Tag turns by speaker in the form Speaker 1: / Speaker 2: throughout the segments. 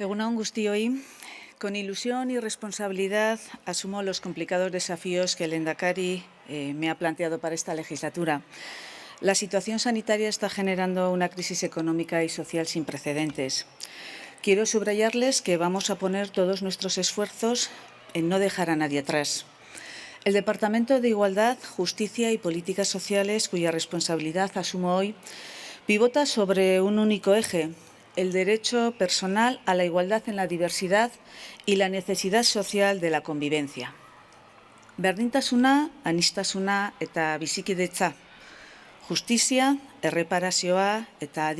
Speaker 1: Egun on guztioi, con ilusión y responsabilidad asumo los complicados desafíos que el Lehendakari me ha planteado para esta legislatura. La situación sanitaria está generando una crisis económica y social sin precedentes. Quiero subrayarles que vamos a poner todos nuestros esfuerzos en no dejar a nadie atrás. El Departamento de Igualdad, Justicia y Políticas Sociales, cuya responsabilidad asumo hoy, pivota sobre un único eje: el derecho personal a la igualdad en la diversidad y la necesidad social de la convivencia. Berdintasuna, aniztasuna eta bizikidetza. Justizia, erreparazioa eta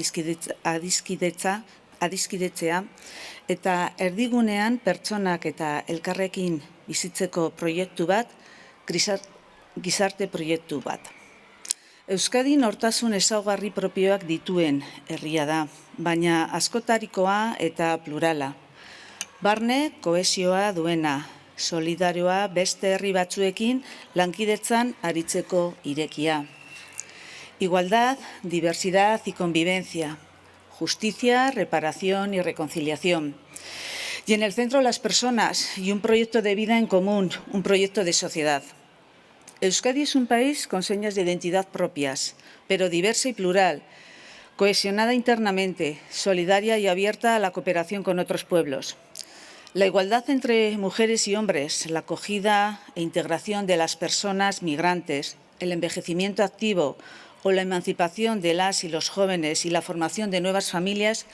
Speaker 1: adiskidetzea eta erdigunean pertsonak eta elkarrekin bizitzeko proiektu bat, gizarte proiektu bat. Euskadi nortasun ezaugarri propioak dituen herria da, baina askotarikoa eta plurala. Barne kohesioa duena, solidarioa beste herri batzuekin lankidetzan aritzeko irekia. Igualdad, diversidad y convivencia. Justicia, reparación y reconciliación. Y en el centro las personas y un proyecto de vida en común, un proyecto de sociedad. Euskadi es un país con señas de identidad propias, pero diversa y plural, cohesionada internamente, solidaria y abierta a la cooperación con otros pueblos. La igualdad entre mujeres y hombres, la acogida e integración de las personas migrantes, el envejecimiento activo o la emancipación de las y los jóvenes y la formación de nuevas familias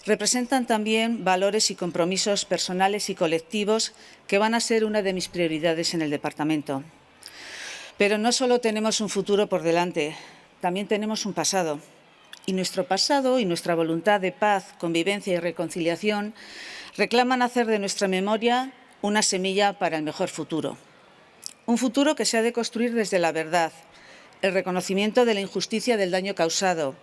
Speaker 1: representan también valores y compromisos personales y colectivos que van a ser una de mis prioridades en el departamento. Pero no solo tenemos un futuro por delante, también tenemos un pasado. Y nuestro pasado y nuestra voluntad de paz, convivencia y reconciliación reclaman hacer de nuestra memoria una semilla para el mejor futuro. Un futuro que se ha de construir desde la verdad, el reconocimiento de la injusticia del daño causado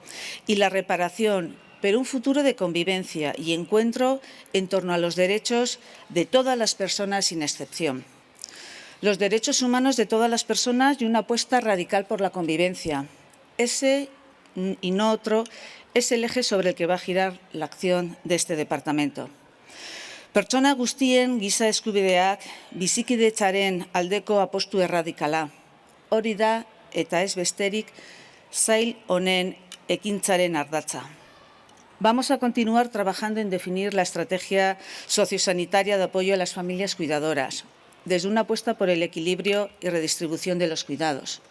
Speaker 1: y la reparación, pero un futuro de convivencia y encuentro en torno a los derechos de todas las personas sin excepción. Los derechos humanos de todas las personas y una apuesta radical por la convivencia. Ese y no otro es el eje sobre el que va a girar la acción de este departamento. Pertsona guztien giza eskubideak bizikidetzaren aldeko apostu erradikala. Hori da eta ez besterik sail honen ekintzaren ardatza. Vamos a continuar trabajando en definir la estrategia sociosanitaria de apoyo a las familias cuidadoras, desde una apuesta por el equilibrio y redistribución de los cuidados.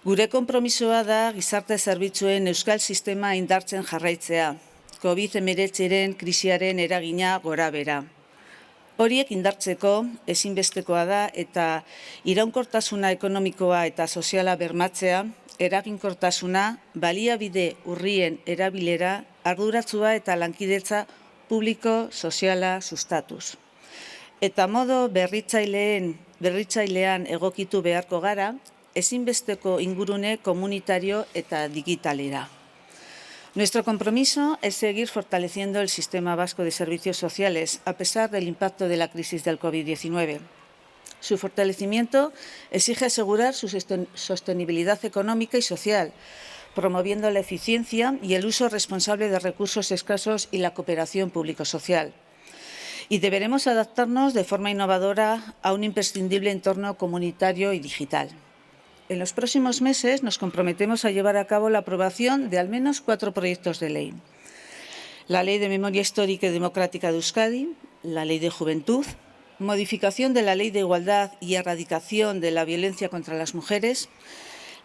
Speaker 1: Gure konpromisoa da gizarte zerbitzuen euskal sistema indartzen jarraitzea, COVID-19 krisiaren eragina gorabehera. Horiek indartzeko ezinbestekoa da eta iraunkortasuna ekonomikoa eta soziala bermatzea, eraginkortasuna, baliabide urrien erabilera, arduratsua eta lankidetza publiko soziala sustatuz. Eta modo berritzailean egokitu beharko gara, ezinbesteko ingurune komunitario eta digitalera. Nuestro compromiso es seguir fortaleciendo el sistema vasco de servicios sociales, a pesar del impacto de la crisis del COVID-19. Su fortalecimiento exige asegurar su sostenibilidad económica y social, promoviendo la eficiencia y el uso responsable de recursos escasos y la cooperación público-social. Y deberemos adaptarnos de forma innovadora a un imprescindible entorno comunitario y digital. En los próximos meses nos comprometemos a llevar a cabo la aprobación de al menos 4 proyectos de ley. La Ley de Memoria Histórica y Democrática de Euskadi, la Ley de Juventud, modificación de la Ley de Igualdad y Erradicación de la Violencia contra las Mujeres,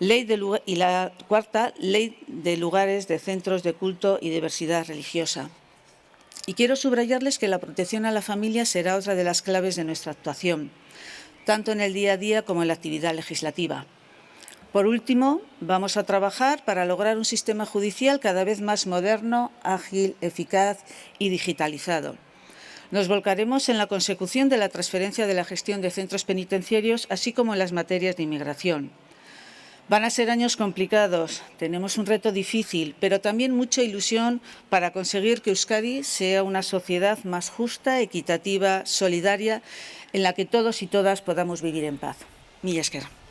Speaker 1: y la cuarta, Ley de Lugares de Centros de Culto y Diversidad Religiosa. Y quiero subrayarles que la protección a la familia será otra de las claves de nuestra actuación, tanto en el día a día como en la actividad legislativa. Por último, vamos a trabajar para lograr un sistema judicial cada vez más moderno, ágil, eficaz y digitalizado. Nos volcaremos en la consecución de la transferencia de la gestión de centros penitenciarios, así como en las materias de inmigración. Van a ser años complicados, tenemos un reto difícil, pero también mucha ilusión para conseguir que Euskadi sea una sociedad más justa, equitativa, solidaria, en la que todos y todas podamos vivir en paz. Mila esker.